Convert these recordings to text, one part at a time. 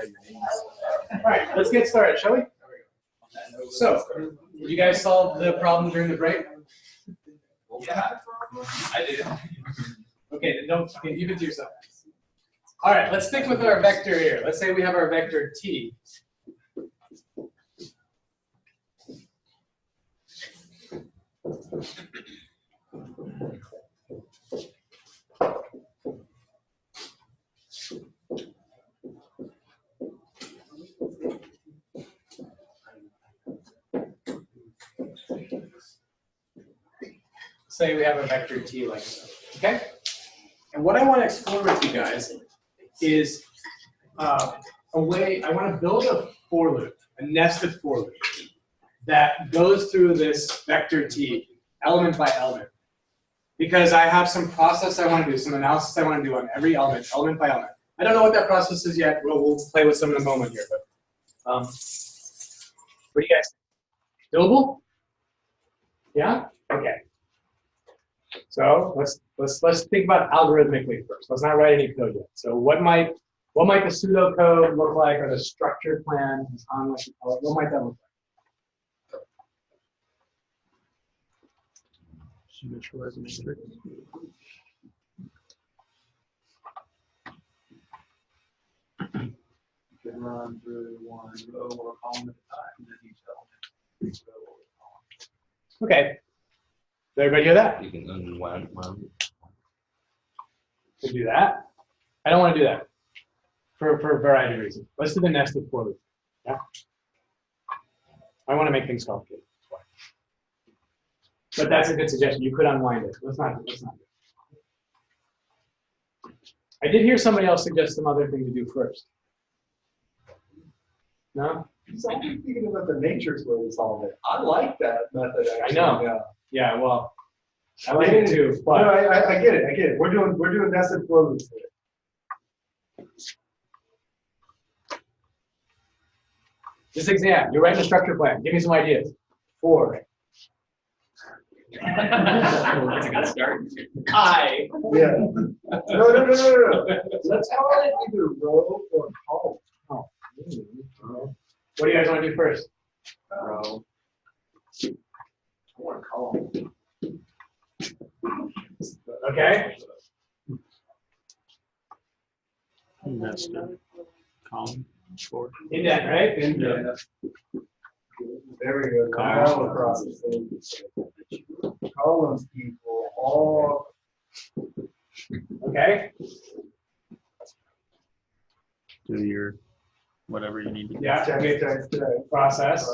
write your names. All right, let's get started, shall we? So, did you guys solve the problem during the break? Yeah, I did. Okay, then don't keep it to yourself. All right, let's stick with our vector here. Let's say we have our vector t. Say we have a vector t like so, okay? And what I want to explore with you guys is a way, I want to build a for loop, a nested for loop, that goes through this vector t, element by element. Because I have some process I want to do, some analysis I want to do on every element, element by element. I don't know what that process is yet. We'll play with some in a moment here, but what do you guys think? Doable? Yeah? Okay. So let's think about algorithmically first. Let's not write any code yet. So what might the pseudocode look like, or the structured plan, as Hans likes to call it? What might that look like? Initialize a matrix. You can run through one row or column at a time, and then each element row or column. Okay. Did everybody hear that? You can unwind one. To do that. I don't want to do that for a variety of reasons. Let's do the nested for loop. Yeah. I want to make things complicated. But that's a good suggestion. You could unwind it. Let's not do it. I did hear somebody else suggest some other thing to do first. No? So I'm thinking about the matrix way to solve it. I like that method. Actually. I know. Yeah. Yeah. Well, I like it too. But No, I get it. I get it. We're doing nested for loops here. this exam, you're writing a structure plan. Give me some ideas. 4. That's a good start. I. Yeah. No. Let's call it either row or column. Oh. What do you guys want to do first? Row. I want a column. Okay. Nested column 4. Indent, right? Yeah. There we go. Now across the same. Columns, people. All. Okay. Do your whatever you need to do. Yeah. Check. Process.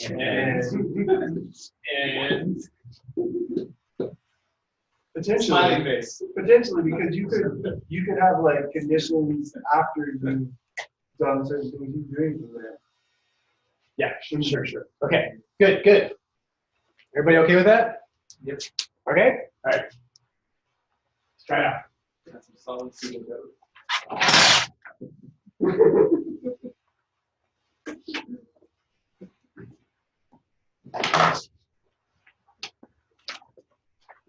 And potentially, Smiling face. Potentially, because you could have like conditions after you've done certain things you're doing from there. Yeah, sure. Okay, good. Everybody okay with that? Yep. Okay? All right. Let's try it out. That's some solid pseudocode.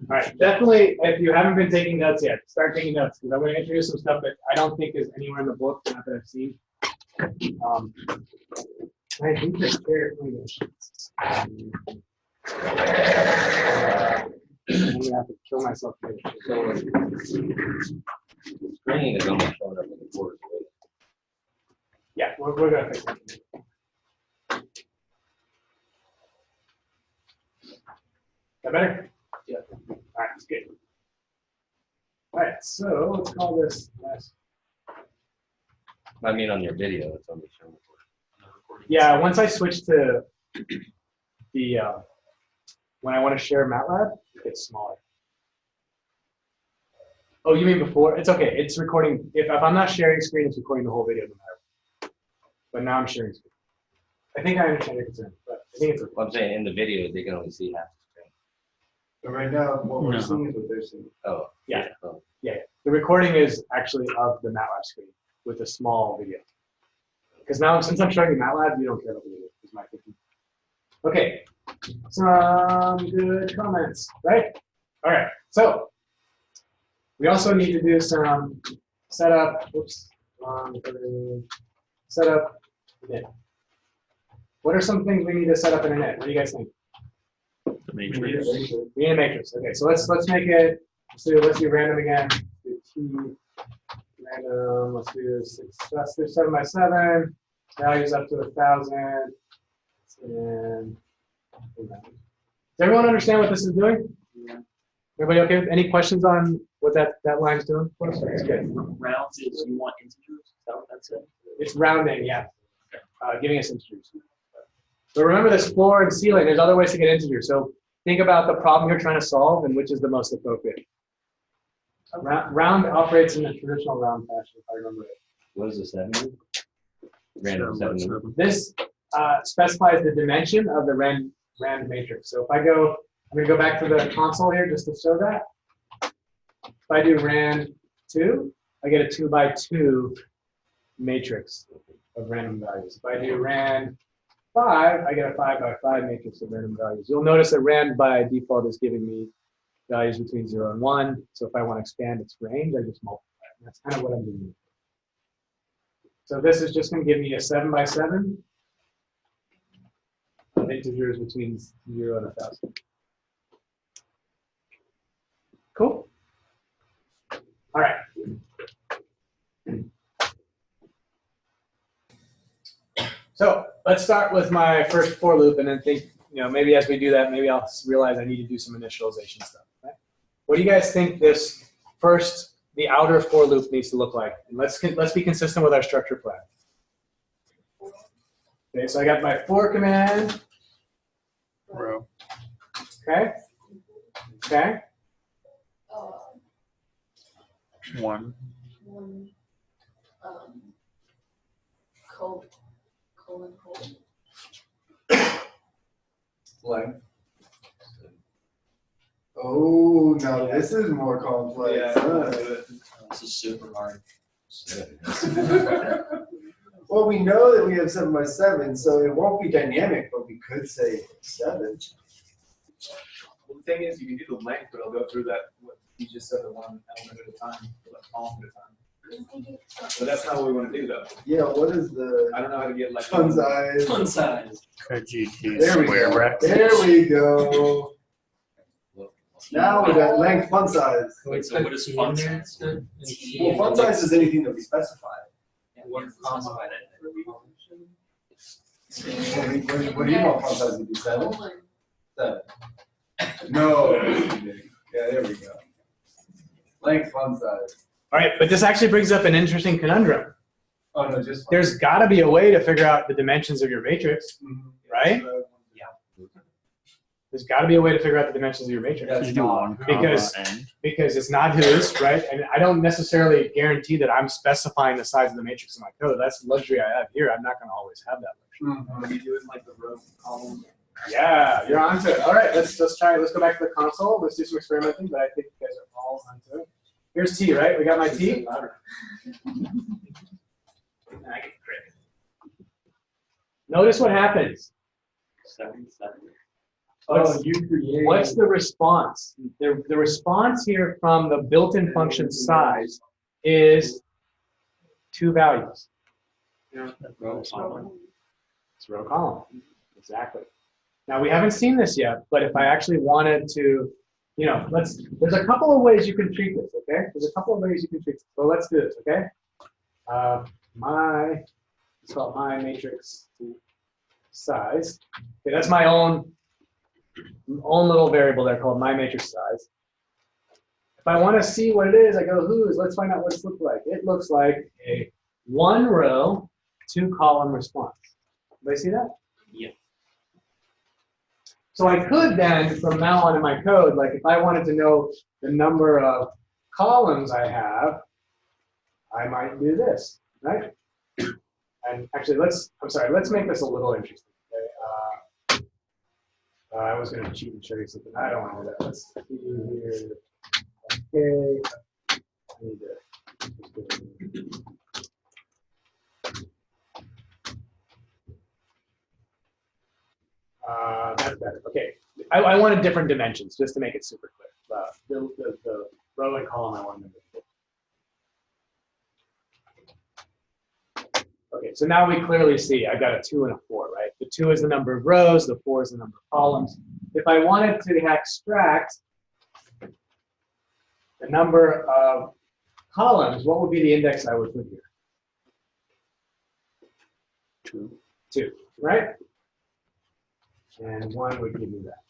All right, definitely, if you haven't been taking notes yet, start taking notes, because I'm going to introduce some stuff that I don't think is anywhere in the book, not that I've seen. I think it's very I'm going to have to kill myself. Screen is almost showing up in the board. Yeah, we're going to fix it. That better? Yeah. All right, that's good. All right, so let's call this. I mean, on your video, it's only showing. Yeah, once I switch to the when I want to share MATLAB, it's smaller. Oh, you mean before? It's okay. It's recording. If I'm not sharing screen, it's recording the whole video, no matter. But now I'm sharing screen. I think I understand your concern, but I think it's okay. Well, I'm saying in the video, they can only see half the screen. But right now, what we're No. seeing is what they're seeing. Oh, Yeah. Oh. Yeah. The recording is actually of the MATLAB screen with a small video. Because now, since I'm showing you MATLAB, you don't care about the video, is my thinking. Okay, some good comments, right? All right, so we also need to do some setup. Whoops, Set up init. What are some things we need to set up in init? What do you guys think? The matrix. We need a matrix. Okay, so let's make it. Let's do random again. Do T random. Let's do 7 by 7. Values up to 1,000. And does everyone understand what this is doing? Yeah. Everybody okay? Any questions on what that line's doing? It's good. Rounds is you want integers? Is that what that said? It's rounding, yeah. Giving us integers. But remember this floor and ceiling, there's other ways to get integers. So think about the problem you're trying to solve and which is the most appropriate. Round operates in the traditional round fashion, if I remember it. What is the 7? Random 7. This specifies the dimension of the rand matrix. So if I go, I'm going to go back to the console here just to show that. If I do rand2, I get a 2 by 2 matrix of random values. If I do rand5, I get a 5 by 5 matrix of random values. You'll notice that rand by default is giving me values between 0 and 1. So if I want to expand its range, I just multiply it. That's kind of what I'm doing. So this is just going to give me a 7 by 7 of integers between 0 and 1,000. Cool. All right. So let's start with my first for loop and then think, maybe as we do that, maybe I'll realize I need to do some initialization stuff. Okay? What do you guys think this first, the outer for loop needs to look like? And let's be consistent with our structure plan. Okay, so I got my for command. Row. Okay. Okay. 1. Colon. Length. Oh, now this is more complex. This is super hard. Well, we know that we have 7 by 7, so it won't be dynamic, but we could say 7. Well, the thing is, you can do the length, but I'll go through that, what you just said, the one element at a time, one column at a time. But that's not what we want to do, though. Yeah, what is the I don't know how to get like ton size? Fun size. Could you do There we square go. bracket? There we go. Now we got length font size. Wait, so what is fun size? Well, font size is anything that we specify. One comma. What do you want font size to be? 7? 7. No. Yeah, there we go. Length font size. All right, but this actually brings up an interesting conundrum. Oh no, just font. There's got to be a way to figure out the dimensions of your matrix, right? There's got to be a way to figure out the dimensions of your matrix. That's You do not- 1 comma because- and. Because it's not whose, right? And I don't necessarily guarantee that I'm specifying the size of the matrix in my code. That's the luxury I have here. I'm not going to always have that luxury. when you do it in like the row column. Yeah, you're onto it. All right, let's try. Let's go back to the console. Let's do some experimenting. But I think you guys are all onto it. Here's T, right? We got my T. Notice what happens. 7. What's- you create. What's the response? The response here from the built-in function size is 2 values. Row column. It's row column. Exactly. Now we haven't seen this yet, but if I actually wanted to, there's a couple of ways you can treat this, okay? There's a couple of ways you can treat this. So let's do this, okay? Let's call it my matrix size. Okay, that's my own little variable there called my matrix size. If I want to see what it is, I go whose. Let's find out what it looks like. It looks like a 1 row, 2 column response. Everybody see that? Yeah. So I could then, from now on in my code, like if I wanted to know the number of columns I have, I might do this, right? And actually, let's make this a little interesting. Okay? I was going to cheat and show you something. I don't want to do that. Let's see here. Okay. I need to. That's better. Okay. I wanted different dimensions just to make it super clear. The row and column I wanted to make. Okay, so now we clearly see I've got a 2 and a 4, right? The 2 is the number of rows, the 4 is the number of columns. If I wanted to extract the number of columns, what would be the index I would put here? 2, right? And 1 would give you that.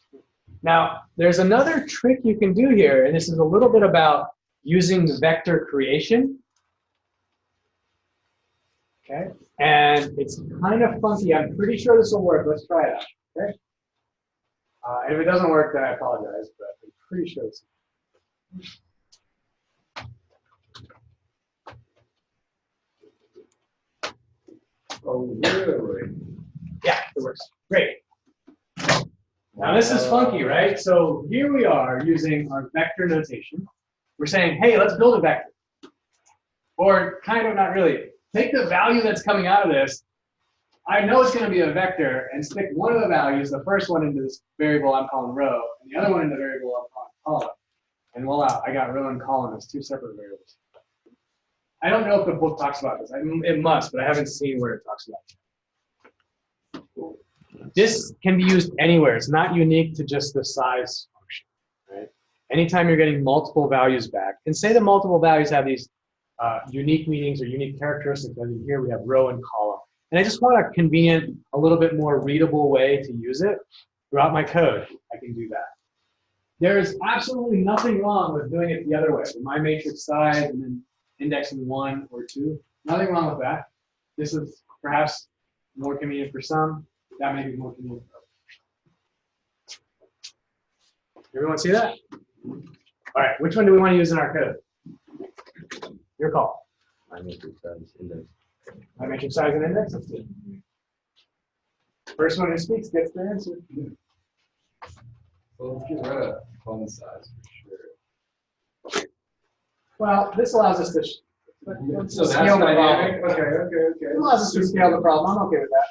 Now, there's another trick you can do here, and this is a little bit about using vector creation. Okay, and it's kind of funky. I'm pretty sure this will work. Let's try it out. Okay. And if it doesn't work, then I apologize, but I'm pretty sure it's. Oh, really? Yeah, it works. Great. Now this is funky, right? So here we are using our vector notation. We're saying, hey, let's build a vector. Or kind of not really. Take the value that's coming out of this. I know it's going to be a vector, and stick one of the values, the first one into this variable I'm calling row, and the other one into the variable I'm calling column. And voila, I got row and column as 2 separate variables. I don't know if the book talks about this. It must, but I haven't seen where it talks about it. This can be used anywhere. It's not unique to just the size function, right? Anytime you're getting multiple values back, and say the multiple values have these unique meanings or unique characteristics, and here we have row and column. And I just want a convenient, a little bit more readable way to use it throughout my code. I can do that. There is absolutely nothing wrong with doing it the other way, with my matrix size and then indexing 1 or 2. Nothing wrong with that. This is perhaps more convenient for some. That may be more convenient for others. Everyone see that? All right, which one do we want to use in our code? Your call. My matrix size index. My matrix size and index? Let's do it. First one who speaks gets the answer. Well, let's get rid of font size for sure. Well, this allows us to So that's scale the dynamic? problem. Okay. It allows us to scale the problem. I'm okay with that.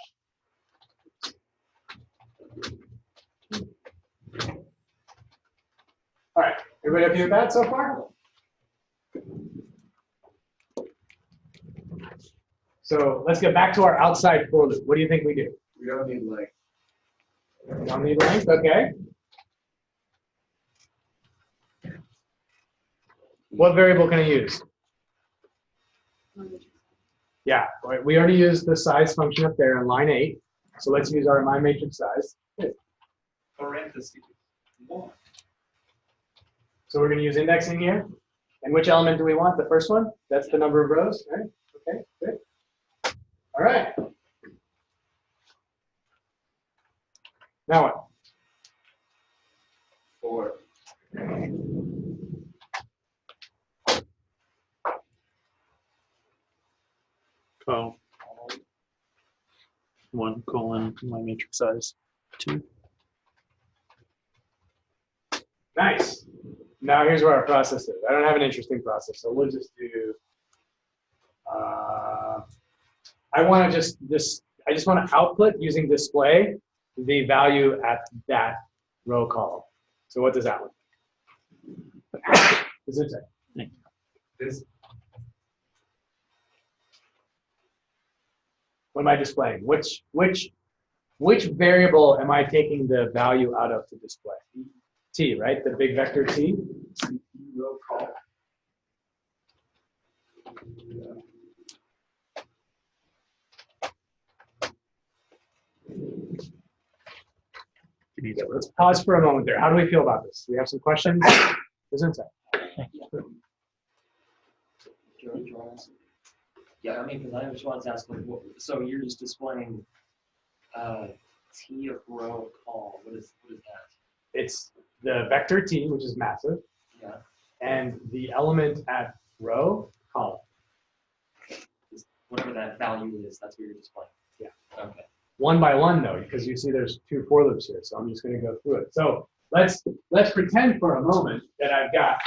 All right, everybody okay with that so far? So let's get back to our outside for loop. What do you think we do? We don't need like. We don't need length, okay. What variable can I use? Yeah, right, we already used the size function up there in line 8. So let's use our my matrix size. Parentheses. 1. So we're going to use indexing here. And which element do we want? The first one? That's the number of rows, right? Okay, good. All right. Now what? 4. Oh. 1 colon my matrix size 2. Nice. Now here's where our process is. I don't have an interesting process, so we'll just do. I want to I just want to output using display the value at that row column. So what does that look like? Does it say? This. What am I displaying? Which variable am I taking the value out of to display? T, right? The big vector T. Row column. Yeah, let's pause for a moment there. How do we feel about this? Do we have some questions? Who's inside? Yeah, I mean, because I just wanted to ask, like, so you're just displaying T of row column. What is that? It's the vector T, which is massive, Yeah. and the element at row column. Just whatever that value is, that's what you're displaying. Yeah. Okay. One by one, though, because you see there's 2 for loops here, so I'm just going to go through it. So let's pretend for a moment that I've got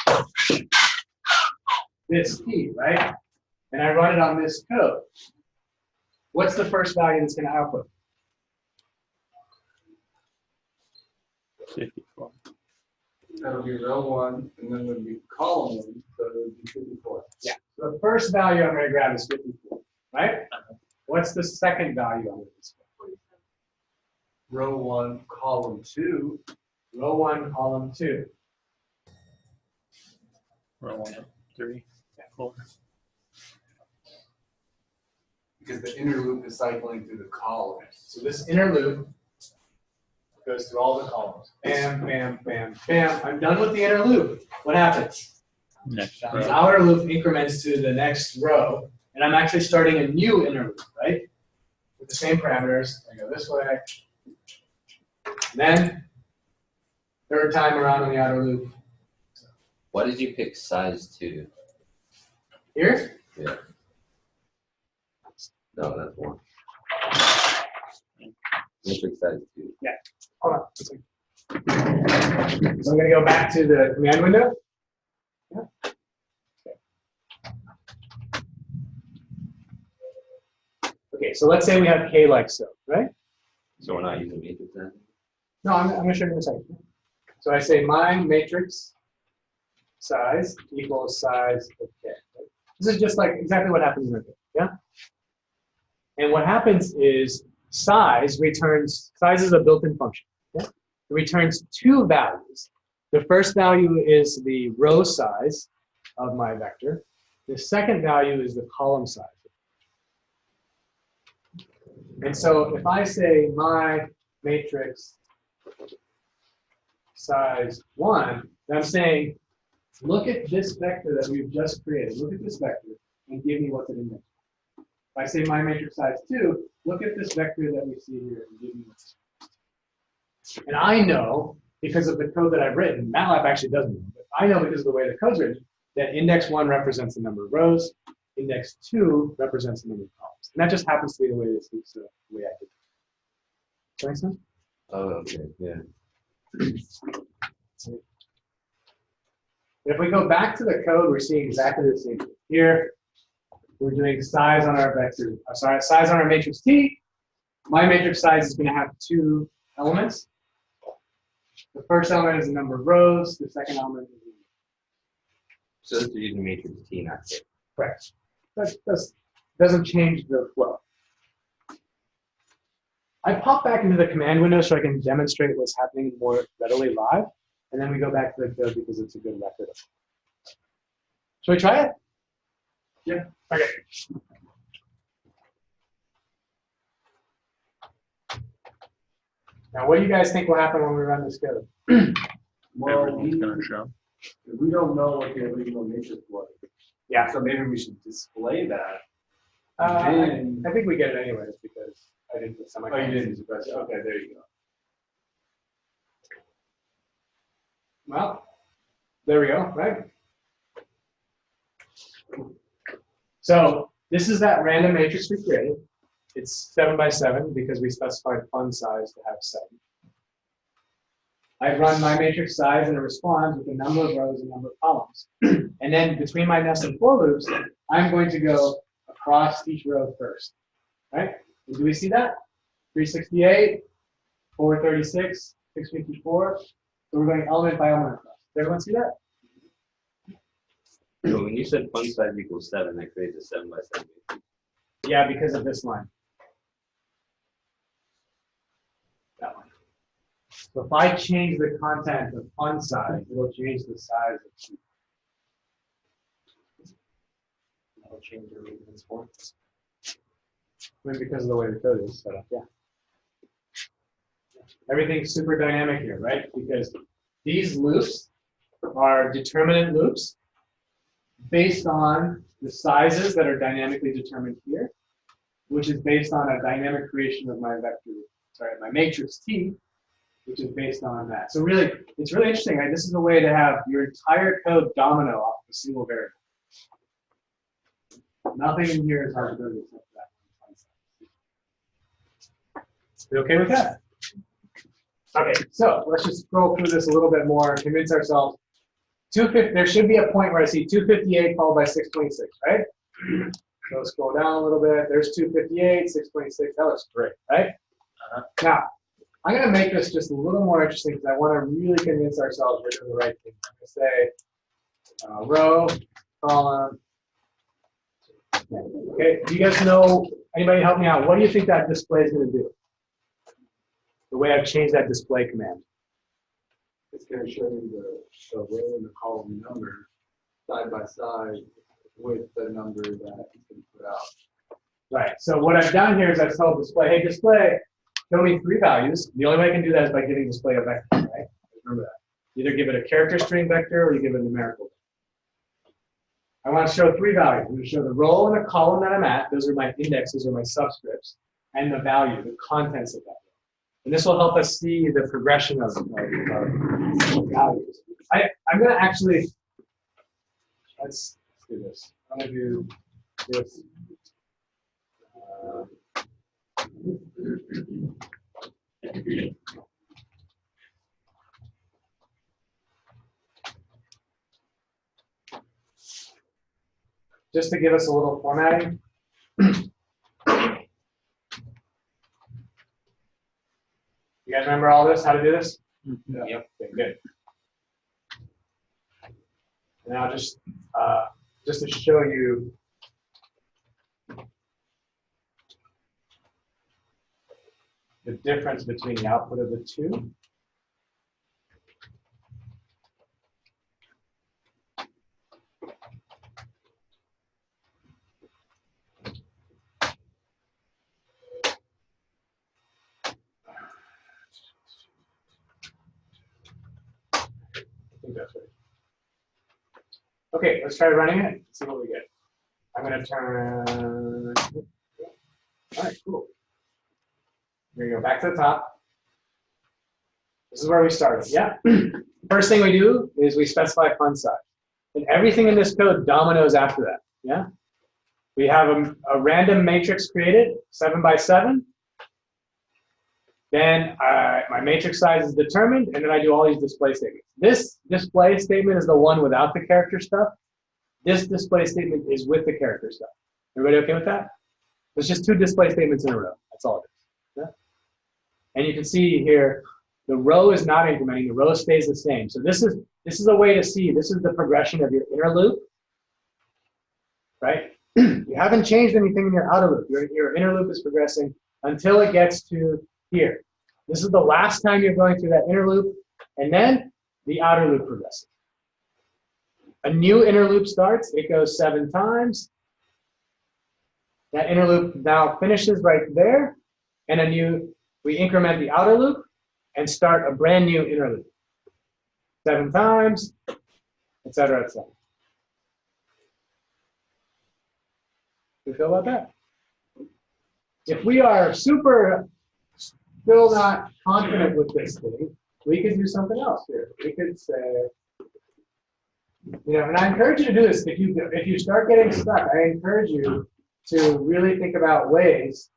this T, right? And I run it on this code. What's the first value that's going to output? 54. That'll be row 1, and then it'll be column 1, so it'll be 54. Yeah. So the first value I'm going to grab is 54, right? What's the second value on the display? Row 1, column 2. Row 1, column 2. Row 1, 3, 4. Because the inner loop is cycling through the columns. So this inner loop goes through all the columns. Bam, bam, bam, bam. I'm done with the inner loop. What happens? Next The row. outer loop increments to the next row, and I'm actually starting a new inner loop, right? With the same parameters. I go this way. And then, third time around on the outer loop. Why did you pick size 2? Here? Yeah. No, that's 1. Matrix size 2. Hold on. a second. So I'm going to go back to the command window. Yeah. Okay, so let's say we have k like so, right? So we're not using matrix then? No, I'm going to show you in a second. So I say my matrix size equals size of k. Right? This is just like exactly what happens in it, yeah? And what happens is size is a built-in function. Yeah? It returns 2 values. The first value is the row size of my vector. The second value is the column size. And so if I say my matrix size 1, then I'm saying, look at this vector that we've just created. Look at this vector and give me what's it index. If I say my matrix size 2, look at this vector that we see here and give me what's it. And I know, because of the code that I've written, MATLAB actually doesn't know, but I know because of the way the code's written, that index 1 represents the number of rows, index 2 represents the number of columns. And that just happens to be the way this is, the way I did it. Does that make sense? Oh, okay, yeah. If we go back to the code, we're seeing exactly the same thing. Here, we're doing size on our vector, size on our matrix T. My matrix size is going to have 2 elements. The first element is the number of rows. The second element is the So this is using matrix T, not K. correct. That doesn't change the flow. I pop back into the command window so I can demonstrate what's happening more readily live, and then we go back to the code because it's a good record. Should we try it? Yeah. Okay. Now, what do you guys think will happen when we run this code? Well, Everything's going to show. we don't know what the original matrix was. Yeah. So maybe we should display that. I think we get it anyways because I didn't put semicolons. Oh, you didn't. Okay, there you go. Well, there we go, right? So this is that random matrix we created. It's 7 by 7 because we specified font size to have 7. I run my matrix size and it responds with a number of rows and number of columns. And then between my nested for loops, I'm going to go across each row first, right? And do we see that? 368, 436, 654. So we're going element by element across. Does everyone see that? So when you said font size equals 7, that creates a 7 by 7 matrix. Yeah, because of this line. That one. So if I change the content of font size, it'll change the size of sheet. That'll change your reference for. I mean, because of the way the code is set up, yeah. Everything's super dynamic here, right? Because these loops are determinant loops based on the sizes that are dynamically determined here, which is based on a dynamic creation of my vector, my matrix T, which is based on that. So really, it's really interesting. Right? This is a way to have your entire code domino off of a single variable. Nothing in here is hard to do except that. We okay with that? Okay, so let's just scroll through this a little bit more, convince ourselves. 250, there should be a point where I see 258 followed by 626, right? So scroll down a little bit. There's 258, 626. That looks great, right? Now, I'm going to make this just a little more interesting because I want to really convince ourselves we're doing the right thing. I'm going to say row, column. Okay, do you guys know Anybody help me out? What do you think that display is going to do? The way I've changed that display command. It's gonna show you the row and the column number side by side with the number that it's gonna put out. Right. So what I've done here is I've told display, hey, display, show me 3 values. The only way I can do that is by giving display a vector, right? Remember that. Either give it a character string vector or you give it a numerical. I want to show 3 values. I'm going to show the row and the column that I'm at. Those are my indexes or my subscripts, and the value, the contents of that row. And this will help us see the progression of values. I'm going to actually, let's do this. I'm going to do this. Just to give us a little formatting. You guys remember all this, how to do this? Yeah. Yep. Okay, good. And now just to show you the difference between the output of the two. I think that's right. Okay, let's try running it. See what we get. I'm going to turn. All right, cool. Here we go. Back to the top. This is where we started. Yeah. First thing we do is we specify font size, and everything in this code dominoes after that. Yeah. We have a random matrix created, 7 by 7. Then my matrix size is determined, and then I do all these display statements. This display statement is the one without the character stuff. This display statement is with the character stuff. Everybody okay with that? There's just 2 display statements in a row. That's all it is. Yeah? And you can see here, the row is not incrementing. The row stays the same. So this is a way to see. This is the progression of your inner loop, right? You haven't changed anything in your outer loop. Your inner loop is progressing until it gets to here. This is the last time you're going through that inner loop, and then the outer loop progresses. A new inner loop starts. It goes 7 times. That inner loop now finishes right there, and we increment the outer loop and start a brand new inner loop. 7 times, et cetera, et cetera. How do you feel about that? If we are still not confident with this thing, we could do something else here. We could say, and I encourage you to do this. If you start getting stuck, I encourage you to really think about ways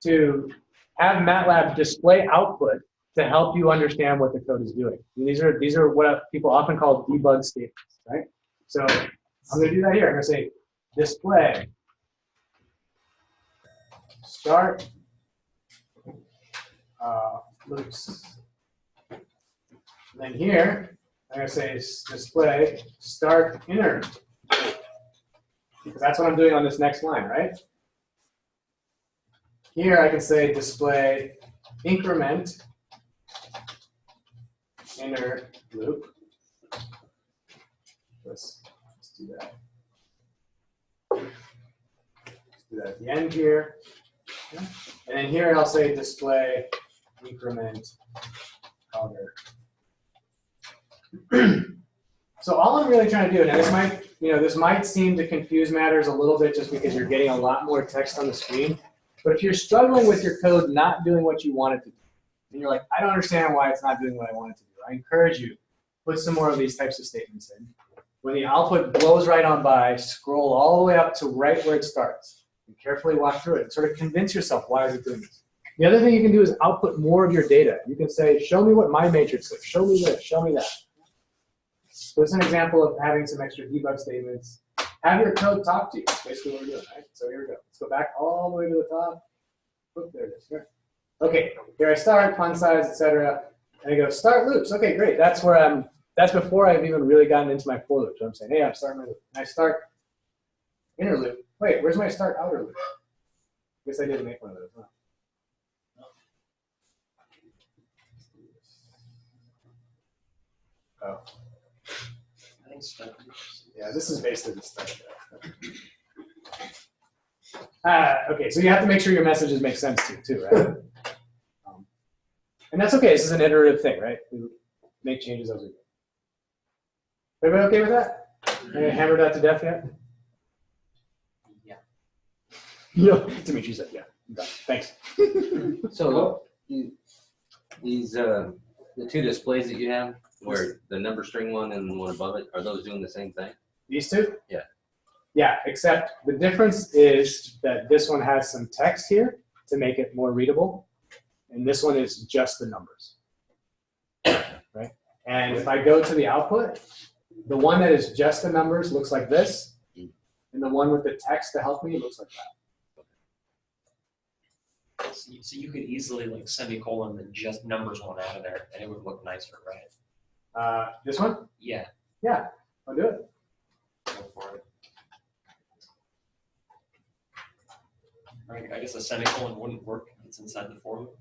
to have MATLAB display output to help you understand what the code is doing. And these are what people often call debug statements, right? So I'm going to do that here. I'm going to say display start loops. And then here, I'm going to say display start inner, because that's what I'm doing on this next line, right? Here I can say display increment inner loop. Let's do that. Let's do that at the end here. And then here I'll say display increment outer. So all I'm really trying to do, and this might seem to confuse matters a little bit just because you're getting a lot more text on the screen. But if you're struggling with your code not doing what you want it to do, and you're like, I don't understand why it's not doing what I want it to do, I encourage you, put some more of these types of statements in. When the output blows right on by, scroll all the way up to right where it starts. And carefully walk through it and sort of convince yourself, why is it doing this? The other thing you can do is output more of your data. You can say, show me what my matrix is. Show me this. Show me that. So it's an example of having some extra debug statements. Have your code talk to you. That's basically what we're doing, right? So here we go. Let's go back all the way to the top. Oop, there it is. Here. Okay, here I start, font size, etc. And I go start loops. Okay, great. That's before I've even really gotten into my for loop. So I'm saying, hey, I'm starting my loop. And I start inner loop. Wait, where's my start outer loop? Guess I didn't make one of those. Huh? Oh, I think stuff. yeah, this is basically the start. Okay, so you have to make sure your messages make sense too, right? And that's okay. This is an iterative thing, right? We make changes as we go. Everybody okay with that? Any hammered that to death yet? Yeah. Yeah. Dimitri said, yeah. Okay, thanks. So these the two displays that you have, where the number string one and the one above it, are those doing the same thing? These two? Yeah. Yeah, except the difference is that this one has some text here to make it more readable, and this one is just the numbers, right? And if I go to the output, the one that is just the numbers looks like this, and the one with the text to help me looks like that. So you could easily like semicolon the just numbers one out of there, and it would look nicer, right? This one? Yeah. Yeah, I'll do it. Go for it. Right, I guess a semicolon wouldn't work if it's inside the for loop.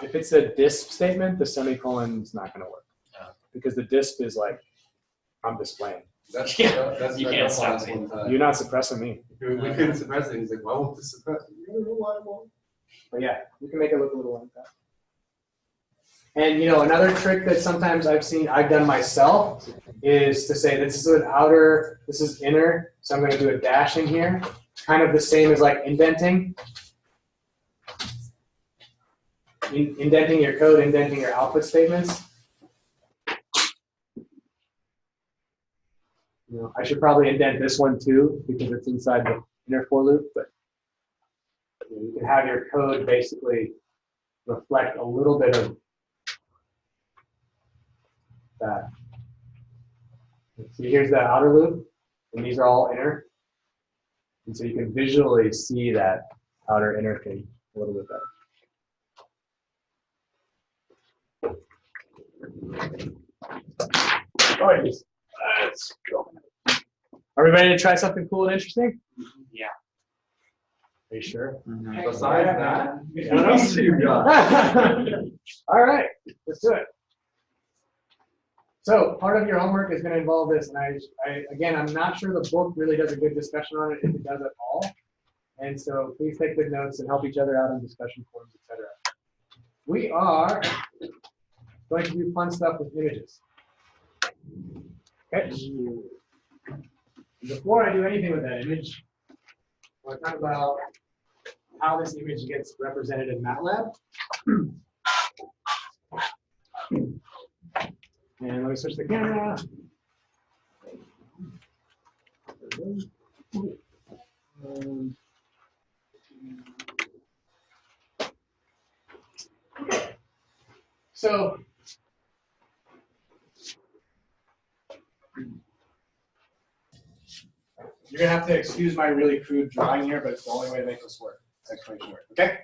If it's a disp statement, the semicolon is not going to work because the disp is like I'm displaying. That's Yeah, that's you what can't I stop found me. one time. You're not suppressing me. We couldn't suppress it. He's like, why won't this suppress it? I don't know why it won't. But yeah, you can make it look a little like that. And you know, another trick that sometimes I've done myself is to say this is an outer, this is inner, so I'm going to do a dash in here. Kind of the same as like indenting. Indenting your code, indenting your output statements. You know, I should probably indent this one too because it's inside the inner for loop, but you can have your code basically reflect a little bit of that. See, here's the outer loop, and these are all inner. And so you can visually see that outer inner thing a little bit better. Oh, let's go. Are we ready to try something cool and interesting? Yeah. Are you sure? Besides that, Yeah. what else do you got? All right, let's do it. So part of your homework is going to involve this, and again, I'm not sure the book really does a good discussion on it, if it does at all. And so please take good notes and help each other out in discussion forums, etc. We are going to do fun stuff with images. Okay. Before I do anything with that image, I want to talk about how this image gets represented in MATLAB. And let me switch the camera. So you're gonna have to excuse my really crude drawing here, but it's the only way to make this work. This explanation work. Okay.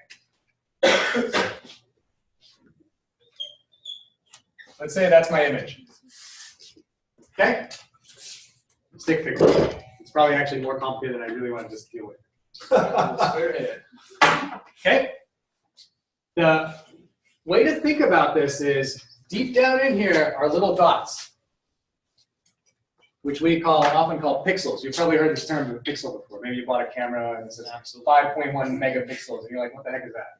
Let's say that's my image. Okay? Stick figure. It's probably actually more complicated than I really want to just deal with. Okay? The way to think about this is deep down in here are little dots, which we often call pixels. You've probably heard this term of pixel before. Maybe you bought a camera and it says 5.1 megapixels, and you're like, what the heck is that?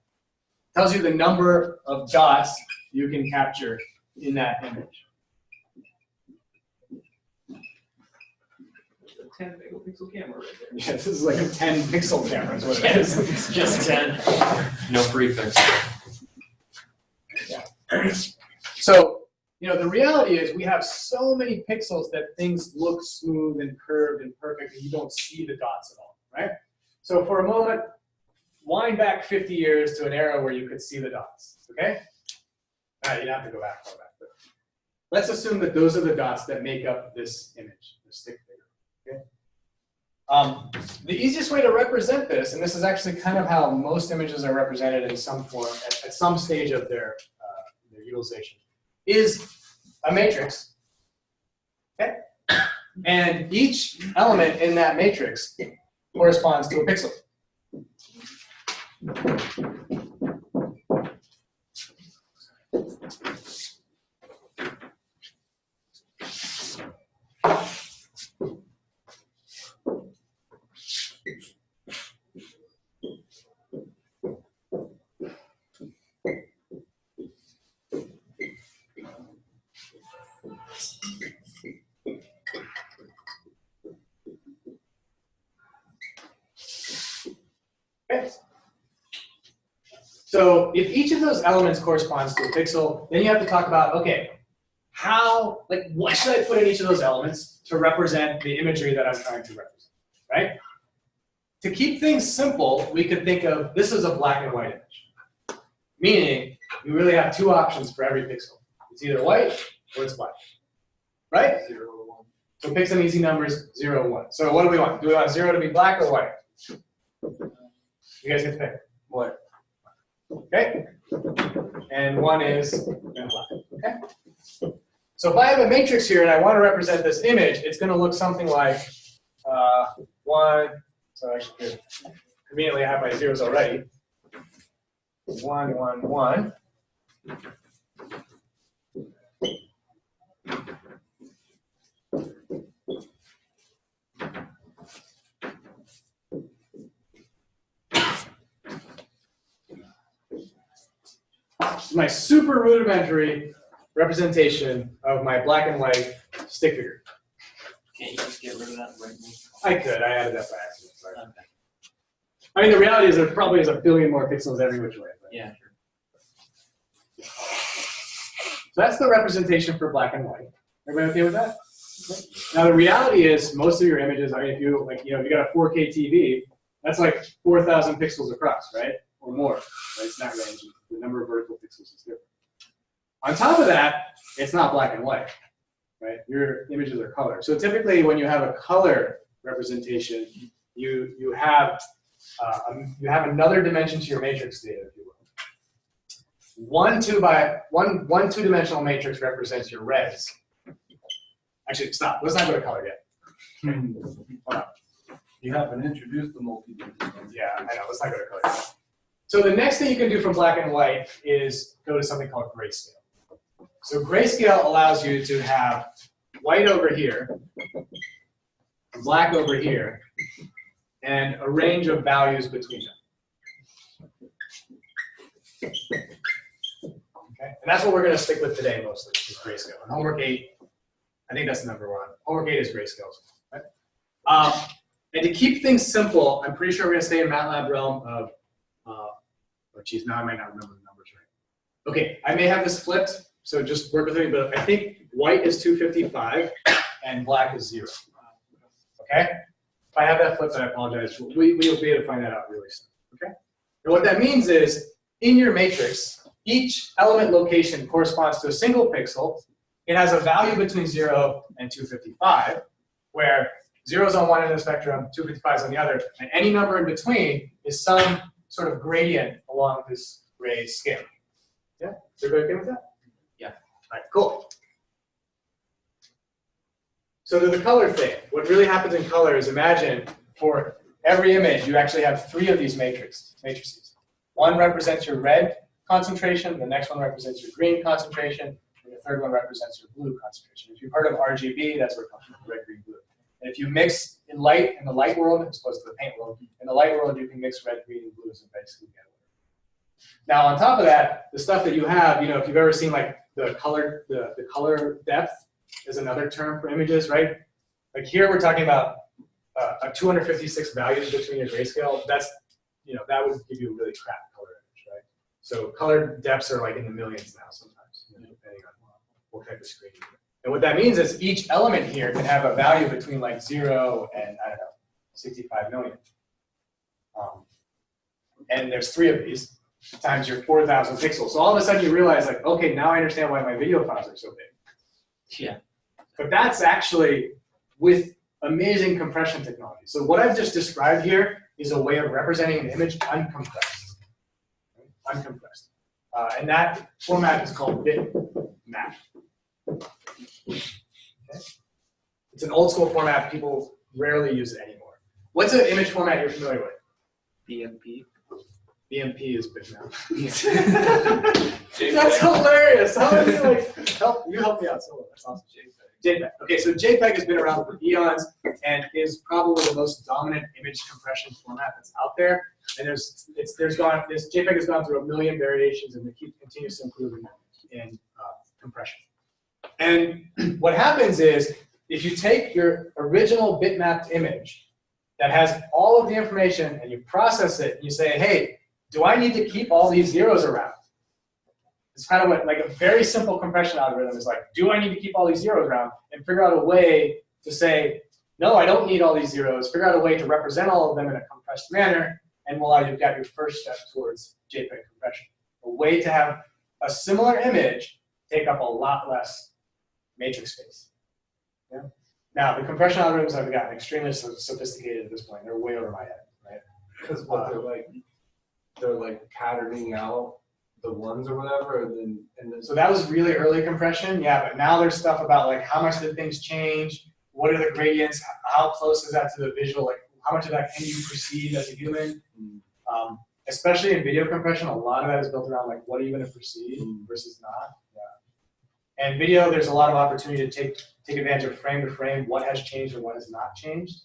It tells you the number of dots you can capture in that image. 10 megapixel camera right there. Yeah, this is like a 10 pixel camera is what it is. It's just 10. No prefix. Yeah. So, you know, the reality is we have so many pixels that things look smooth and curved and perfect and you don't see the dots at all, right? So for a moment, wind back 50 years to an era where you could see the dots, okay? All right, you don't have to go back far back. But let's assume that those are the dots that make up this image, the stick figure, okay? The easiest way to represent this, and this is actually kind of how most images are represented in some form at some stage of their utilization, is a matrix, okay? And each element in that matrix corresponds to a pixel. Okay. So if each of those elements corresponds to a pixel, then you have to talk about, okay, how, like, what should I put in each of those elements to represent the imagery that I'm trying to represent, right? To keep things simple, we could think of this as a black and white image, meaning we really have two options for every pixel. It's either white or it's black, right? 0 or 1. So pick some easy numbers, 0, 1. So what do we want? Do we want 0 to be black or white? You guys get to pick. What? Okay? And 1 is black. Okay? So if I have a matrix here and I want to represent this image, it's going to look something like 1. So I should conveniently have my zeros already. 1, 1, 1. This is my super rudimentary representation of my black and white stick figure. Can't you just get rid of that right now? I could. I added that by accident. Sorry. Okay. I mean, the reality is there probably is a billion more pixels every which way. But. Yeah, sure. So that's the representation for black and white. Everybody okay with that? Okay. Now the reality is most of your images, I mean, if you like, if you got a 4K TV, that's like 4,000 pixels across, right, or more. Right? It's not range. The number of vertical pixels is different. On top of that, it's not black and white, right? Your images are color. So typically, when you have a color representation, you have another dimension to your matrix data, if you will. One two-dimensional matrix represents your reds. Actually, stop. Let's not go to color yet. Hold on. You haven't introduced the multi-dimensional. Yeah, I know. Let's not go to color yet. So the next thing you can do from black and white is go to something called grayscale. So grayscale allows you to have white over here, black over here, and a range of values between them. Okay, and that's what we're going to stick with today mostly, is grayscale. And homework 8, I think that's the number 1. Homework 8 is grayscale. Right? And to keep things simple, I'm pretty sure we're going to stay in MATLAB realm of, oh geez, now I might not remember the numbers right. Okay, I may have this flipped, so just work with me, but I think white is 255 and black is 0. Okay? If I have that flipped, I apologize. We'll be able to find that out really soon. Okay? And what that means is, in your matrix, each element location corresponds to a single pixel. It has a value between 0 and 255, where 0 is on one end of the spectrum, 255 is on the other, and any number in between is some sort of gradient along this gray scale. Yeah? Is everybody okay with that? Yeah. All right, cool. So to the color thing, what really happens in color is, imagine for every image you actually have 3 of these matrices. One represents your red concentration, the next one represents your green concentration, and the third one represents your blue concentration. If you've heard of RGB, that's where it comes from, red, green, blue. And if you mix in the light world, as opposed to the paint world, in the light world you can mix red, green, and blues and basically get it. Now on top of that, the stuff that you have, if you've ever seen like the color depth is another term for images, right? Like here we're talking about a 256 values between your grayscale. That's, that would give you a really crap color image, right? So color depths are like in the millions now sometimes, depending on what type of screen you get. And what that means is each element here can have a value between like 0 and, I don't know, 65 million. And there's 3 of these times your 4,000 pixels. So all of a sudden you realize like, okay, now I understand why my video files are so big. Yeah. But that's actually with amazing compression technology. So what I've just described here is a way of representing an image uncompressed. Uncompressed. And that format is called bitmap. Okay. It's an old school format. People rarely use it anymore. What's an image format you're familiar with? BMP. BMP is big now. That's hilarious. How are you like help me out so well. That's awesome. JPEG. Okay, so JPEG has been around for eons and is probably the most dominant image compression format that's out there. And this JPEG has gone through a million variations and it continues to improve in compression. And what happens is if you take your original bitmapped image that has all of the information and you process it, and you say, hey, do I need to keep all these zeros around? It's kind of what, like a very simple compression algorithm is like, do I need to keep all these zeros around? And figure out a way to say, no, I don't need all these zeros. Figure out a way to represent all of them in a compressed manner, and voila, you've got your first step towards JPEG compression. A way to have a similar image take up a lot less matrix space. Yeah? Now, the compression algorithms have gotten extremely sophisticated at this point. They're way over my head, right? Because what they're like patterning out the ones or whatever, and then So that was really early compression, yeah, but now there's stuff about like how much did things change, what are the gradients, how close is that to the visual, like how much of that can you perceive as a human? Especially in video compression, a lot of that is built around like what are you going to perceive versus not. Yeah. And video, there's a lot of opportunity to take advantage of frame to frame, what has changed and what has not changed.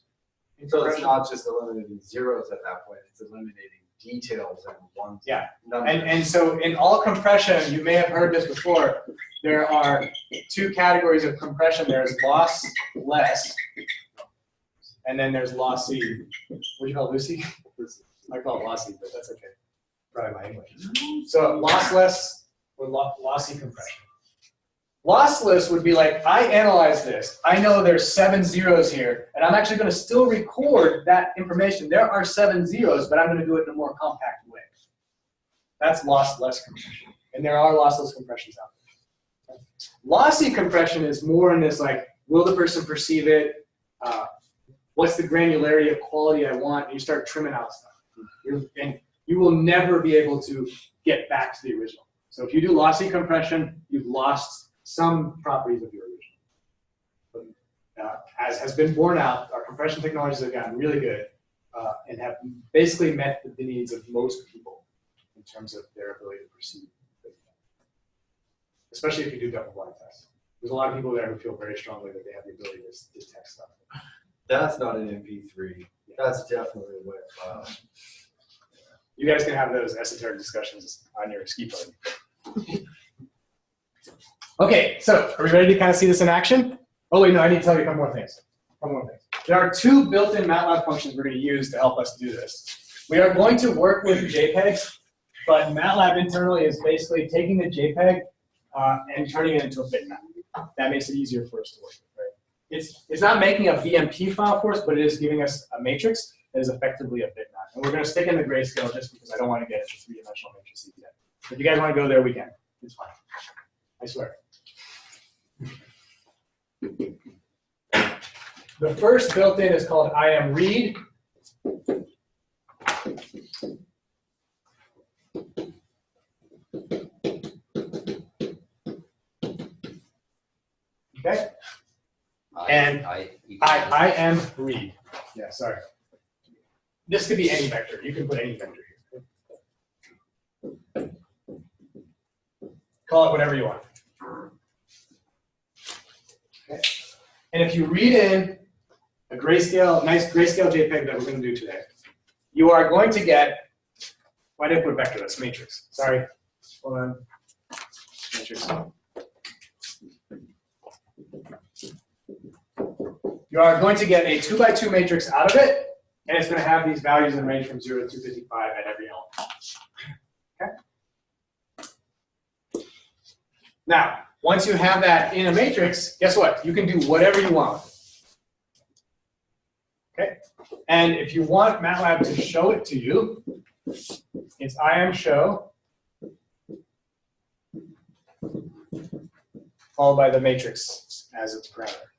so it's not just eliminating zeros at that point, it's eliminating details and ones. Yeah. Numbers. And so in all compression, you may have heard this before, there are two categories of compression. There's lossless, and then there's lossy. What do you call it, Lucy? I call it lossy, but that's okay. Probably my English. So lossless or lossy compression. Lossless would be like, I analyze this. I know there's 7 zeros here, and I'm actually going to still record that information. There are 7 zeros, but I'm going to do it in a more compact way. That's lossless compression. And there are lossless compressions out there. Lossy compression is more in this like, will the person perceive it? What's the granularity of quality I want? And you start trimming out stuff. And you will never be able to get back to the original. So if you do lossy compression, you've lost some properties of your original. But, as has been borne out, our compression technologies have gotten really good and have basically met the needs of most people in terms of their ability to perceive. Especially if you do double-blind tests. There's a lot of people there who feel very strongly that they have the ability to detect stuff. That's not an MP3. That's definitely a WIP file. You guys can have those esoteric discussions on your ski party. Okay, so are we ready to kind of see this in action? Oh wait, no, I need to tell you a couple more things. There are 2 built-in MATLAB functions we're going to use to help us do this. We are going to work with JPEGs, but MATLAB internally is basically taking the JPEG and turning it into a bitmap. That makes it easier for us to work with, right? It's not making a BMP file for us, but it is giving us a matrix that is effectively a bitmap. And we're going to stick in the grayscale just because I don't want to get into 3-dimensional matrices yet. If you guys want to go there, we can. It's fine. I swear. The first built-in is called IMRead. Okay? And I am read. Yeah, sorry. This could be any vector. You can put any vector here. Call it whatever you want. Okay. And if you read in a grayscale, nice grayscale JPEG that we're going to do today, you are going to get, why did I put vector? That's matrix. Sorry. Hold on. Matrix. You are going to get a 2x2 matrix out of it, and it's going to have these values in range from 0 to 255 at every element. Okay? Now, once you have that in a matrix, guess what? You can do whatever you want. Okay? And if you want MATLAB to show it to you, it's IMShow followed by the matrix as its parameter.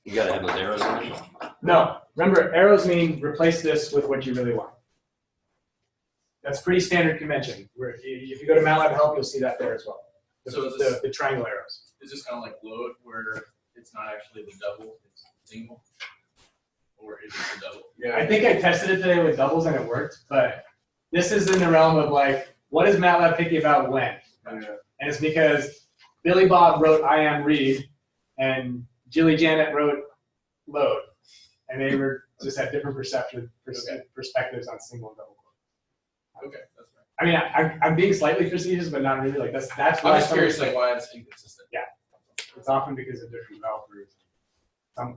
You gotta have those arrows in it? No. Remember, arrows mean replace this with what you really want. That's pretty standard convention. If you go to MATLAB help, you'll see that there as well. So is this, the triangle arrows. is this kind of like load where it's not actually the double? single? Or is it a double? Yeah. I think I tested it today with doubles and it worked, but this is in the realm of like, what is MATLAB picky about when? And it's because Billy Bob wrote I am read and Jilly Janet wrote load. And they were just had different perspectives on single and double quotes. Okay, that's right. I mean, I'm being slightly facetious, but not really. Like that's why I'm just curious, like, why it's inconsistent. Yeah, it's often because of different developers.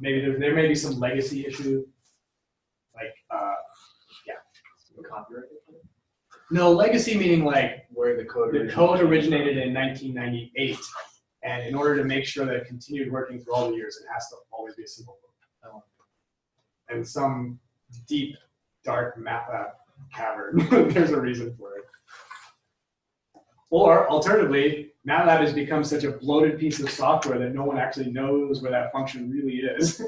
Maybe there may be some legacy issue, like Copyright. no legacy meaning like Where the code originated in 1998, and in order to make sure that it continued working through all the years, it has to always be a single quote. And some deep, dark MATLAB cavern, there's a reason for it. Or alternatively, MATLAB has become such a bloated piece of software that no one actually knows where that function really is.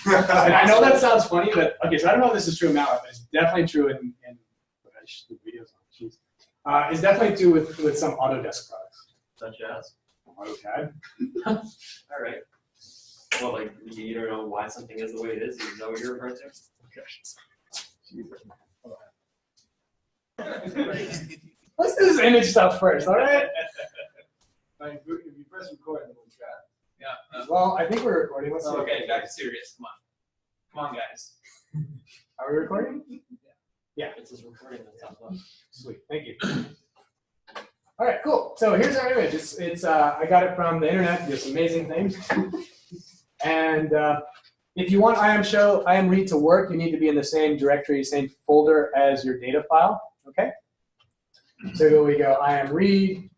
Really? And I know that sounds funny, but okay, so I don't know if this is true in MATLAB, but it's definitely true in videos on. Jeez. It's definitely true with some Autodesk products. Such as? AutoCAD. All right. Well, like, you don't know why something is the way it is. You know what you're referring to? Let's do this image stuff first, all right? If you press record, then we'll try. Yeah. Well, I think we're recording. Let's see. Okay, back to serious. Come on. Come on, guys. Are we recording? It's just recording the top one. Sweet, thank you. All right, cool. So here's our image. It's I got it from the internet. There's amazing things. And if you want I am read to work, you need to be in the same directory, same folder as your data file. Okay. So here we go. I am read,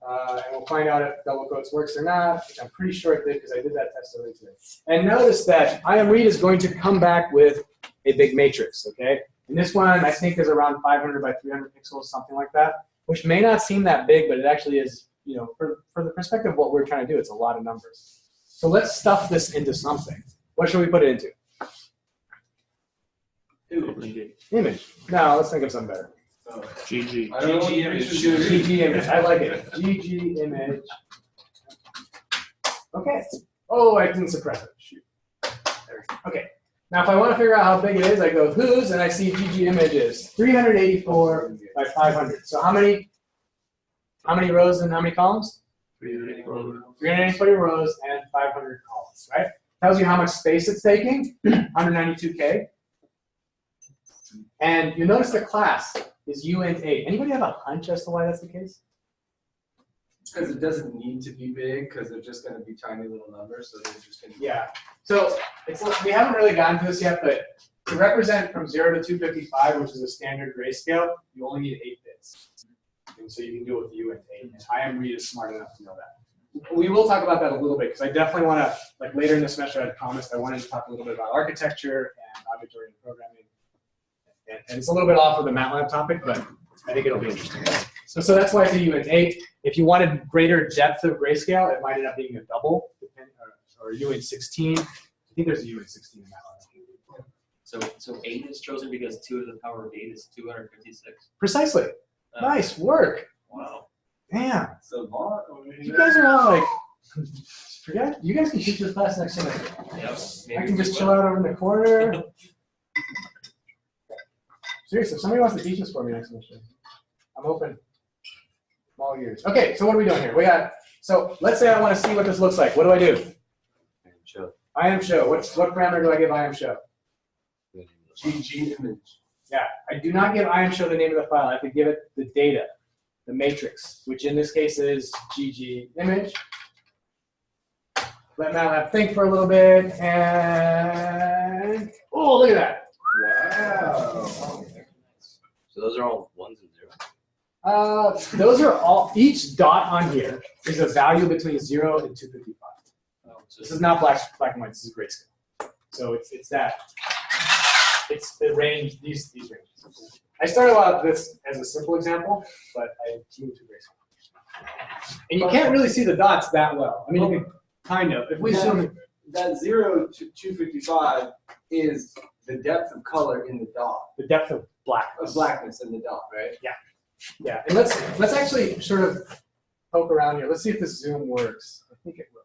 and we'll find out if double quotes works or not. I'm pretty sure it did because I did that test earlier today. And notice that I am read is going to come back with a big matrix. Okay. And this one I think is around 500 by 300 pixels, something like that, which may not seem that big, but it actually is. You know, for the perspective of what we're trying to do, it's a lot of numbers. So let's stuff this into something. What should we put it into? Image. No, let's think of something better. GG. I don't know what GG image. GG GG image. I like it. GG image. Okay. Oh, I didn't suppress it. Shoot. There we go. Okay. Now, if I want to figure out how big it is, I go whose, and I see GG images 384 by 500. So how many rows and how many columns? 340 rows and 500 columns, right? Tells you how much space it's taking, 192K. And you notice the class is uint8. Anybody have a hunch as to why that's the case? Because it doesn't need to be big, because they're just going to be tiny little numbers, so they're just going to be. Yeah. So we haven't really gotten to this yet, but to represent from 0 to 255, which is a standard grayscale, you only need 8 bits. And so you can do it with uint8. And I am read is smart enough to know that. We will talk about that a little bit, because I definitely want to, like later in the semester, I promised I wanted to talk a little bit about architecture and object-oriented programming. And it's a little bit off of the MATLAB topic, but I think it'll be interesting. So that's why it's a uint8. If you wanted greater depth of grayscale, it might end up being a double, or uint16. I think there's a uint16 in MATLAB. So 8 is chosen because 2 to the power of 8 is 256. Precisely. Nice work. Wow. Damn. So long. You guys are all like, forget. You guys can teach this class next semester. Yep. I can just chill out over in the corner. Seriously, if somebody wants to teach this for me next semester, I'm open. I'm all ears. Okay, so what are we doing here? So let's say I want to see what this looks like. What do I do? Show. I am show. What parameter do I give I am show? GG image. Yeah, I do not give I am show the name of the file. I have to give it the data, the matrix, which in this case is GG image. Let MATLAB think for a little bit, and oh, look at that. Wow. So those are all ones and zeros? Those are all, each dot on here is a value between 0 and 255. So this is not black and white, this is grayscale. So it's that. It's the range, these ranges. I started out this as a simple example, but I moved to grayscale. And you can't really see the dots that well. I mean, you can kind of. If we zoom, That 0 to 255 is the depth of color in the dot. the depth of black. Of blackness in the dot, right? Yeah, and let's actually sort of poke around here. Let's see if this zoom works. I think it will.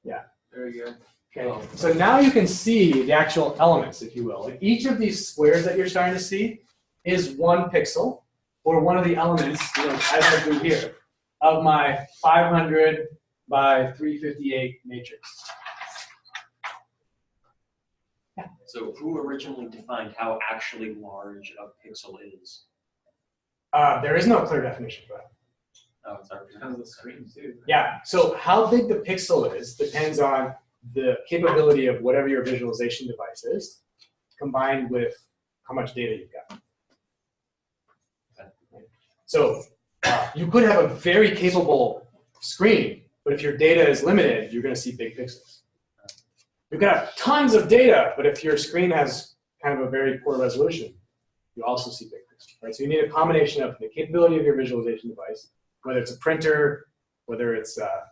Yeah. There you go. Okay, so now you can see the actual elements, if you will. Like each of these squares that you're starting to see is one pixel, or one of the elements, as I do here, of my 500 by 358 matrix. So who originally defined how actually large a pixel is? There is no clear definition for that. Oh, it's already. Depends on the screen too. Yeah, so how big the pixel is depends on the capability of whatever your visualization device is, combined with how much data you've got. So you could have a very capable screen, but if your data is limited, you're going to see big pixels. You could have tons of data, but if your screen has kind of a very poor resolution, you also see big pixels. Right? So you need a combination of the capability of your visualization device, whether it's a printer, whether it's a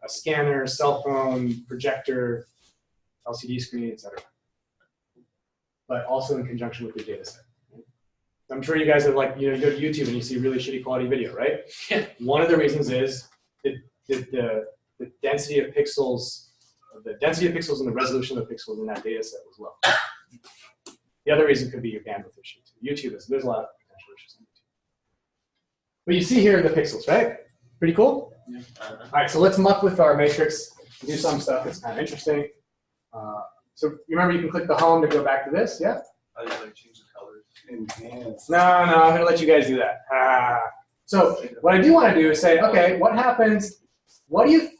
scanner, cell phone, projector, LCD screen, etc. But also in conjunction with your data set. I'm sure you guys have you go to YouTube and you see really shitty quality video, right? Yeah. One of the reasons is the density of pixels, and the resolution of the pixels in that data set was low. The other reason could be your bandwidth issue. YouTube there's a lot of potential issues on YouTube. But you see here the pixels, right? Pretty cool? Yeah. All right, so let's muck with our matrix, do some stuff that's kind of interesting. So you remember you can click the home to go back to this, yeah? I just change the colors. Enhance. No, I'm going to let you guys do that. So what I do want to do is say, okay, what happens, let me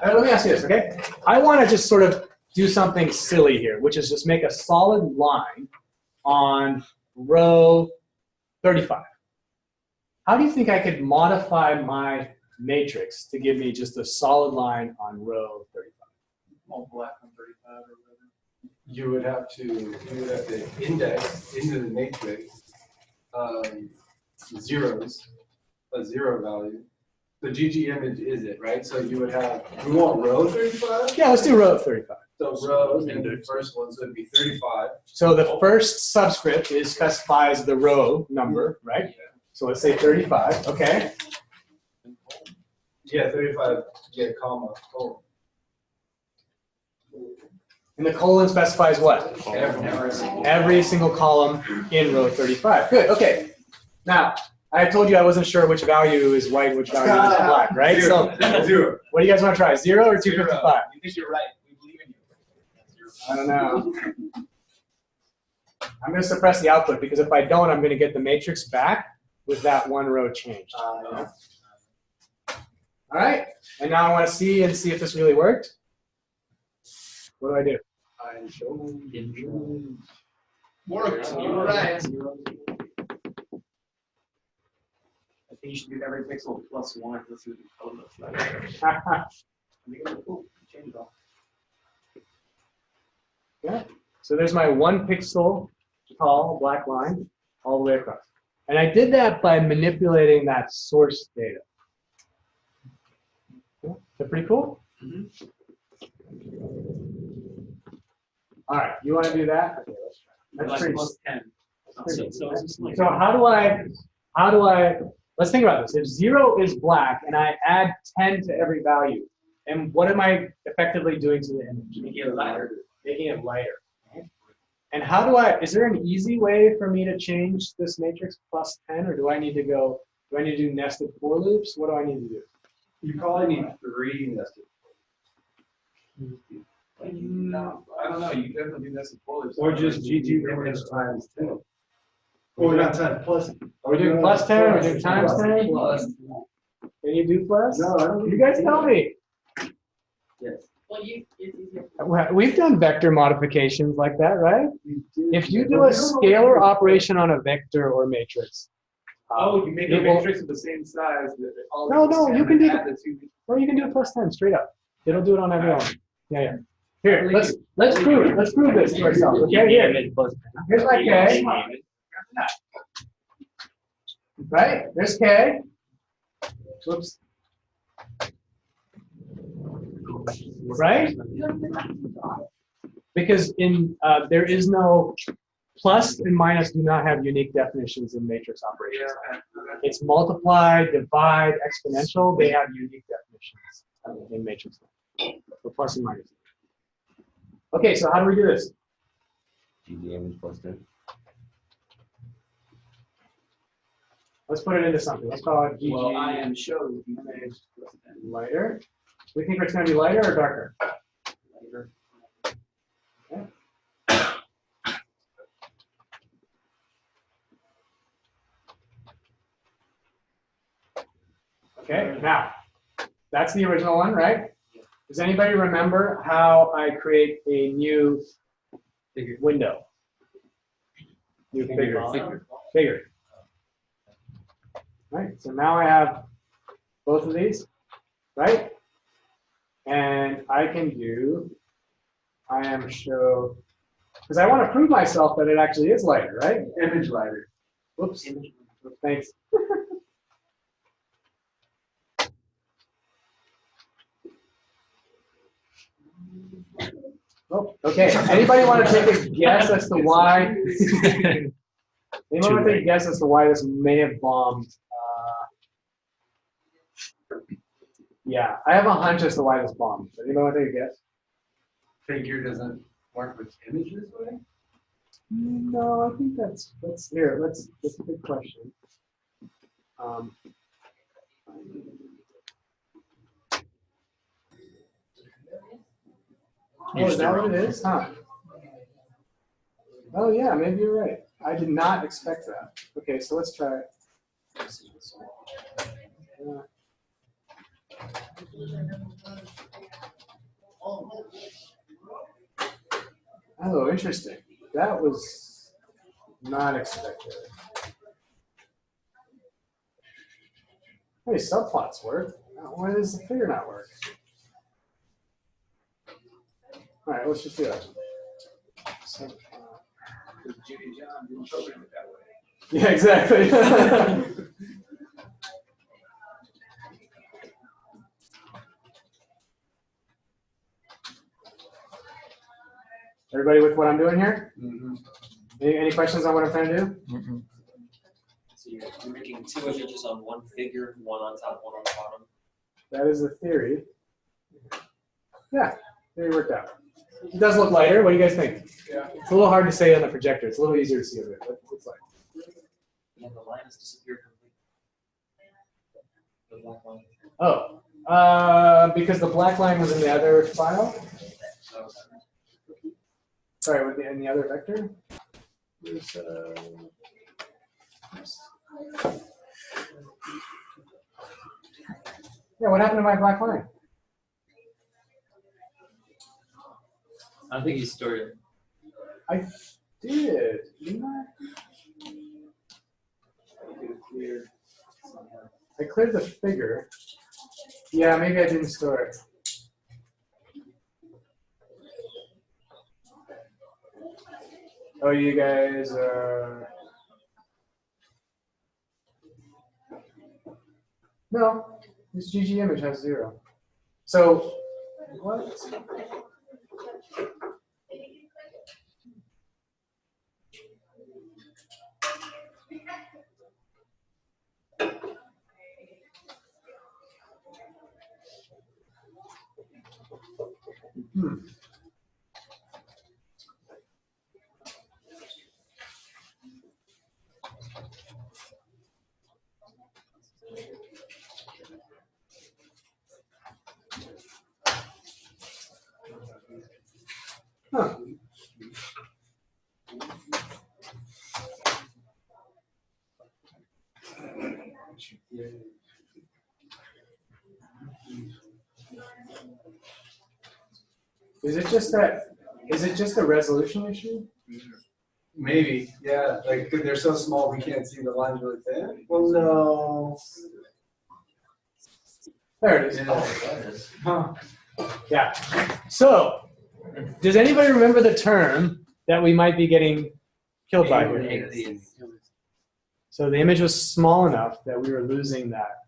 ask you this, okay? I want to just sort of do something silly here, which is just make a solid line on row 35. How do you think I could modify my matrix to give me just a solid line on row 35? All black on 35 or whatever. You would have to index into the matrix zeros, a zero value. The GG image is it, right? So you would have, we want row 35? Yeah, let's do row 35. So rows, and the first one, so it'd be 35. So the first subscript specifies the row number, right? So let's say 35, okay. Yeah, 35, yeah, comma, colon. And the colon specifies what? Every single column in row 35. Good, okay. Now, I told you I wasn't sure which value is white, which value is black, right? Zero. So, Zero. what do you guys want to try, 0 or 255? You think you're right. We believe in you. I don't know. I'm going to suppress the output because if I don't, I'm going to get the matrix back with that one row changed. All right, and now I want to see if this really worked. What do I do? Worked. You were right. I think you should do every pixel plus one. Let's see what the code looks like. Change it all. Yeah. So there's my 1 pixel tall black line all the way across. And I did that by manipulating that source data. Yeah. Is that pretty cool? Mm-hmm. All right, you want to do that? Okay, let's try. That's Like pretty. plus 10. So it's just like. So how do I, let's think about this. If 0 is black and I add 10 to every value, and what am I effectively doing to the image? Making it lighter. Making it lighter. And is there an easy way for me to change this matrix plus 10, or do I need to do nested for loops? What do I need to do? You probably need 3 nested. No, I don't know. You definitely do this in Polish. Or just GG image times 10. Or not times plus. Are we doing plus 10 or doing times 10? Plus. Can you do plus? No, I don't. You guys tell me. Yes. Well, it's easier. We've done vector modifications like that, right? If you do a scalar operation on a vector or matrix. Oh, you make a matrix of the same size. No, you can do or you can do it plus 10 straight up. It'll do it on every element. Yeah. Here, let's prove it. Let's prove this to ourselves. Okay, here. Here's my K. Right? There's K. Whoops. Right? Because there is no plus and minus do not have unique definitions in matrix operations. It's multiply, divide, exponential. They have unique definitions in matrix. So plus and minus. Okay, so how do we do this? GD image plus 10. Let's put it into something. Let's call it GG Well, I am showed image lighter. We think it's going to be lighter or darker? later. Okay, now, that's the original one, right? Does anybody remember how I create a new window? New bigger. Right, so now I have both of these, right? And I can do, I am show, because I want to prove myself that it actually is lighter, right? Image lighter. Whoops, thanks. Oh, okay. Anybody want to take a guess as to why? Anyone want to take a guess as to why this may have bombed? Yeah, I have a hunch as to why this bombed. Anybody want to take a guess? Figure doesn't work with images, right? No, I think that's here. That's a good question. Oh, is that what it is? Huh? Oh yeah, maybe you're right. I did not expect that. Okay, so let's try it. Oh, interesting. That was not expected. Hey, subplots work. Why does the figure not work? All right, let's just do it. Because Jimmy John didn't program it that way. Yeah, exactly. Everybody with what I'm doing here? Mm-hmm. Any questions on what I'm trying to do? Mm-mm. So you're making two images on one figure, one on top, one on the bottom. That is the theory. Yeah, theory worked out. It does look lighter. What do you guys think? Yeah. It's a little hard to say on the projector. It's a little easier to see on it. What it looks like. Yeah, the line has disappeared completely. The black line. Oh, because the black line was in the other file. So, Sorry, in the other vector. There's, yeah, what happened to my black line? I think you stored it. I did, didn't I? I cleared the figure. Yeah, maybe I didn't store it. Oh, you guys, no, this GG image has 0. So, what? Huh. Is it just that? Is it just a resolution issue? Maybe, yeah. Like they're so small we can't see the lines really thin. Well, no. There it is. Yeah. Huh. Yeah. So, does anybody remember the term that we might be getting killed by here? So the image was small enough that we were losing that.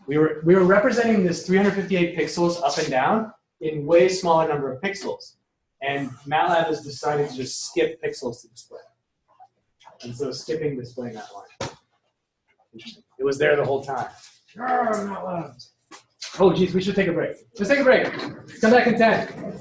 We were representing this 358 pixels up and down in way smaller number of pixels. And MATLAB has decided to just skip pixels to display. And so skipping displaying that line. Interesting. It was there the whole time. Oh, geez, we should take a break. Let's take a break. Come back in 10.